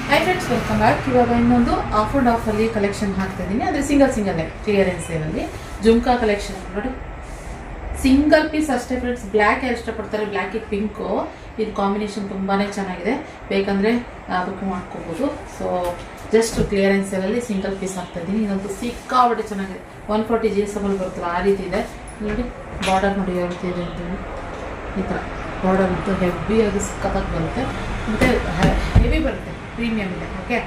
Hi friends, welcome back. ಇವಾಗ ಇನ್ನೊಂದು of and ಆಫಲ್ಲಿ collection ಹಾಕ್ತಾ ಇದ್ದೀನಿ. ಅಂದರೆ ಸಿಂಗಲ್ ಕ್ಲಿಯರೆನ್ಸ್ ಸೇಲಲ್ಲಿ ಜುಮ್ಕಾ ಕಲೆಕ್ಷನ್ ನೋಡಿ. ಸಿಂಗಲ್ ಪೀಸ್ ಅಷ್ಟೇ ಫ್ರೆಂಡ್ಸ್. ಬ್ಲ್ಯಾಕ್ ಯಾರು ಇಷ್ಟಪಡ್ತಾರೆ, ಬ್ಲ್ಯಾಕಿಗೆ ಪಿಂಕು, ಇದು ಕಾಂಬಿನೇಷನ್ ತುಂಬಾ ಚೆನ್ನಾಗಿದೆ. ಬೇಕಂದರೆ ಬುಕ್ ಮಾಡ್ಕೋಬೋದು. ಸೊ ಜಸ್ಟ್ ಕ್ಲಿಯರೆನ್ಸ್ ಸೇಲಲ್ಲಿ ಸಿಂಗಲ್ ಪೀಸ್ ಹಾಕ್ತಾ ಇದ್ದೀನಿ. ಇನ್ನೊಂದು ಸಿಕ್ಕಾಬಟ್ಟೆ ಚೆನ್ನಾಗಿದೆ. 140 GSM ಬರ್ತಲ್ಲ, ಆ ರೀತಿ ಇದೆ ನೋಡಿ. ಬಾರ್ಡರ್ ನೋಡಿ ಯಾವ ರೀತಿ ಇದೆ ಅಂತೇಳಿ, ಈ ಥರ ಬಾರ್ಡರ್ ಅಂತೂ ಹೆವಿಯಾಗಿ ಸಿಕ್ಕಾಗಿ ಬರುತ್ತೆ, ಮತ್ತು ಹೆವಿ ಬರುತ್ತೆ, ಪ್ರೀಮಿಯಮ್ ಇದೆ. ಓಕೆ,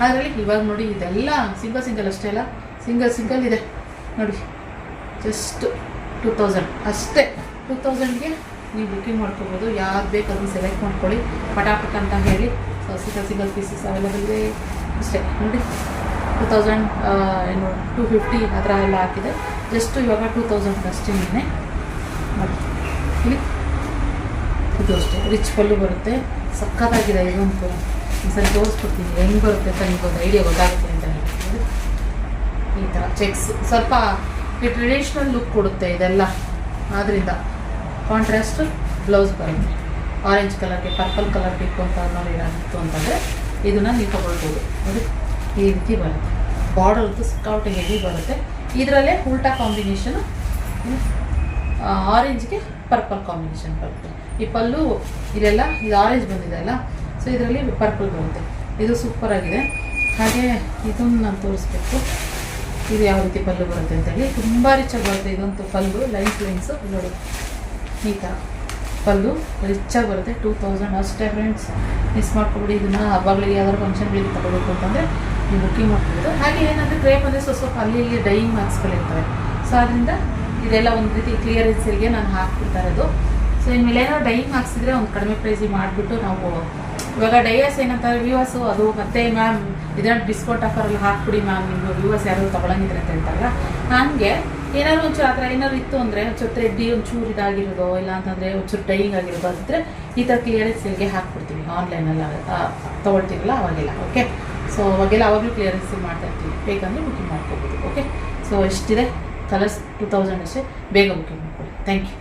ಅದರಲ್ಲಿ ಇವಾಗ ನೋಡಿ ಇದೆಲ್ಲ ಸಿಂಗಲ್ ಅಷ್ಟೇ ಅಲ್ಲ, ಸಿಂಗಲ್ ಇದೆ ನೋಡಿ. ಜಸ್ಟ್ 2000 ಅಷ್ಟೇ. 2000ಗೆ ನೀವು ಬುಕ್ಕಿಂಗ್ ಮಾಡ್ಕೋಬೋದು. ಯಾರು ಬೇಕು ಅದನ್ನು ಸೆಲೆಕ್ಟ್ ಮಾಡ್ಕೊಳ್ಳಿ ಪಟಾಪಟ್ ಅಂತ ಹೇಳಿ. ಸೊ ಸಿಂಗಲ್ ಪೀಸಸ್ ಅವೈಲೇಬಲ್ ಇದೆ ಅಷ್ಟೇ ನೋಡಿ. 2000 ಏನು 250 ಆ ಥರ ಎಲ್ಲ ಹಾಕಿದೆ. ಜಸ್ಟ್ ಇವಾಗ 2000 ಅಷ್ಟೇ ನೋಡಿ. ಇಲ್ಲಿ ಇದು ಅಷ್ಟೇ ರಿಚ್ ಪಲ್ಲು ಬರುತ್ತೆ, ಸಖತ್ತಾಗಿದೆ. ಇದೊಂದು ಸರಿ ತೋರಿಸ್ಕೊಡ್ತೀನಿ ಹೆಂಗೆ ಬರುತ್ತೆ ಅಂತ ನಿಮ್ಗೊಂದು ಐಡಿಯಾ ಗೊತ್ತಾಗುತ್ತೆ ಅಂತ ಹೇಳ್ತೀನಿ. ಈ ಥರ ಚೆಕ್ಸ್ ಸ್ವಲ್ಪ ಟ್ರೆಡಿಷ್ನಲ್ ಲುಕ್ ಕೊಡುತ್ತೆ ಇದೆಲ್ಲ. ಆದ್ದರಿಂದ ಕಾಂಟ್ರಾಸ್ಟ್ ಬ್ಲೌಸ್ ಬರುತ್ತೆ. ಆರೆಂಜ್ ಕಲರ್ಗೆ ಪರ್ಪಲ್ ಕಲರ್ ಬೇಕು ಅಂತ ನೋಡಿ ಇತ್ತು ಅಂತಂದರೆ ಇದನ್ನು ನೀವು ತೊಗೊಳ್ಬೋದು ನೋಡಿ. ಈ ರೀತಿ ಬರುತ್ತೆ. ಬಾರ್ಡರ್ ಅಂತೂ ಸಿಕ್ಕಾಪಟ್ಟೆ ಹೆವಿ ಬರುತ್ತೆ. ಇದರಲ್ಲೇ ಉಲ್ಟಾ ಕಾಂಬಿನೇಷನು, ಆರೆಂಜ್ಗೆ ಪರ್ಪಲ್ ಕಾಂಬಿನೇಷನ್ ಬರುತ್ತೆ. ಈ ಪಲ್ಲು ಇದೆಲ್ಲ ಇದು ಆರೆಂಜ್ ಬಂದಿದೆ ಅಲ್ಲ, ಸೊ ಇದರಲ್ಲಿ ಪರ್ಪಲ್ ಬರುತ್ತೆ. ಇದು ಸೂಪರಾಗಿದೆ. ಹಾಗೆ ಇದನ್ನು ನಾನು ತೋರಿಸ್ಬೇಕು, ಇದು ಯಾವ ರೀತಿ ಪಲ್ಲು ಬರುತ್ತೆ ಅಂತೇಳಿ. ತುಂಬ ರಿಚಾಗಿ ಬರುತ್ತೆ ಇದಂತೂ ಪಲ್ಲು. ಲೈನ್ಸು ನೋಡಿ, ಈ ಥರ ಪಲ್ಲು ರಿಚಾಗಿ ಬರುತ್ತೆ. 2000 ಅಷ್ಟೇ ಫ್ರೆಂಡ್ಸ್. ಮಿಸ್ ಮಾಡ್ಕೊಬಿಡಿ. ಇದನ್ನು ಹಬ್ಬಗಳಿಗೆ ಯಾವ್ದಾದ್ರು ಫಂಕ್ಷನ್ಗಳಿಗೆ ತಗೋಬೇಕು ಅಂತಂದರೆ ನೀವು ಬುಕ್ಕಿಂಗ್ ಮಾಡ್ಬೋದು. ಹಾಗೆ ಏನಂದರೆ ಕ್ರೇಪ್ ಅಂದರೆ ಸ್ವಲ್ಪ ಅಲ್ಲಿ ಇಲ್ಲಿ ಡೈಯಿಂಗ್ ಮಾರ್ಕ್ಸ್ಗಳಿರ್ತವೆ. ಸೊ ಅದರಿಂದ ಇದೆಲ್ಲ ಒಂದು ರೀತಿ ಕ್ಲಿಯರೆನ್ಸಿಗೆ ನಾನು ಹಾಕ್ಬಿಡ್ತಾ ಇರೋದು. ಸೊ ಇನ್ಮೇಲೆ ಏನಾದ್ರು ಡೈಯಿಂಗ್ ಮಾರ್ಕ್ಸಿದ್ರೆ ಒಂದು ಕಡಿಮೆ ಪ್ರೈಸಿಗೆ ಮಾಡಿಬಿಟ್ಟು ನಾವು ಇವಾಗ ಡೈಯರ್ಸ್ ಏನಂತಾರೆ ವ್ಯೂವರ್ಸು, ಅದು ಮತ್ತೆ ಮ್ಯಾಮ್ ಇದನ್ನು ಡಿಸ್ಕೌಂಟ್ ಆಫರಲ್ಲಿ ಹಾಕ್ಬಿಡಿ ಮ್ಯಾಮ್, ನೀವು ವ್ಯೂವರ್ಸ್ ಯಾರು ತೊಗೊಳಂಗಿದ್ರೆ ಅಂತ ಹೇಳ್ತಾರಲ್ಲ. ನನಗೆ ಏನಾದ್ರು ಒಂಚೂರು ಆ ಥರ ಏನಾದ್ರು ಇತ್ತು ಅಂದರೆ ಒಂಚೂರು ಥ್ರೆಡ್ಡಿ ಒಂಚೂರು ಇದಾಗಿರೋದು, ಇಲ್ಲ ಅಂತಂದರೆ ಒಂಚೂರು ಡೈಯಿಂಗ್ ಆಗಿರೋದು ಅಂತಿದ್ರೆ ಈ ಥರ ಕ್ಲಿಯರೆನ್ಸ್ ಸೇಲ್ಗೆ ಹಾಕ್ಬಿಡ್ತೀವಿ. ಆನ್ಲೈನಲ್ಲಿ ತೊಗೊಳ್ತೀವಲ್ಲ ಅವಾಗೆಲ್ಲ. ಓಕೆ, ಸೊ ಅವಾಗೆಲ್ಲ ಅವಾಗಲೂ ಕ್ಲಿಯರೆನ್ಸ್ ಸೇಲ್ ಮಾಡ್ತಾ ಇರ್ತೀವಿ. ಬೇಕಂದರೆ ಬುಕ್ಕಿಂಗ್ ಮಾಡ್ಕೋಬೋದು. ಓಕೆ, ಸೊ ಎಷ್ಟಿದೆ ಕಲರ್ಸ್ 2000 ಅಷ್ಟೇ. ಬೇಗ ಬುಕ್ಕಿಂಗ್ ಮಾಡ್ಕೊಳ್ಳಿ. Thank you.